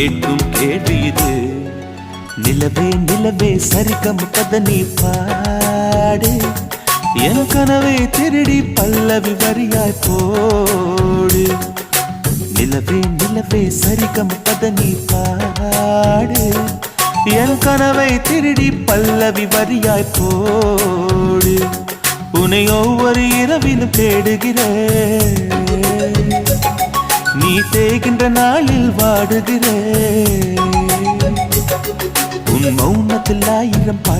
கேட்கும் கேள்வி இது. நிலவே நிலவே சரிகம் பத நீ பாடு, என் கனவை திருடி பல்லவி வரியாய் போடு. நிலவே நிலவே சரிகம் பத நீ பாடு, என் கனவை திருடி பல்லவி வரியாய் போடு. உன்னை ஒவ்வொரு இரவிலும் தேடுகிறேன், நீ தேகின்ற நாளில் வாடுகிறேன். உன் மௌனத்தில் 1000 பாட்டு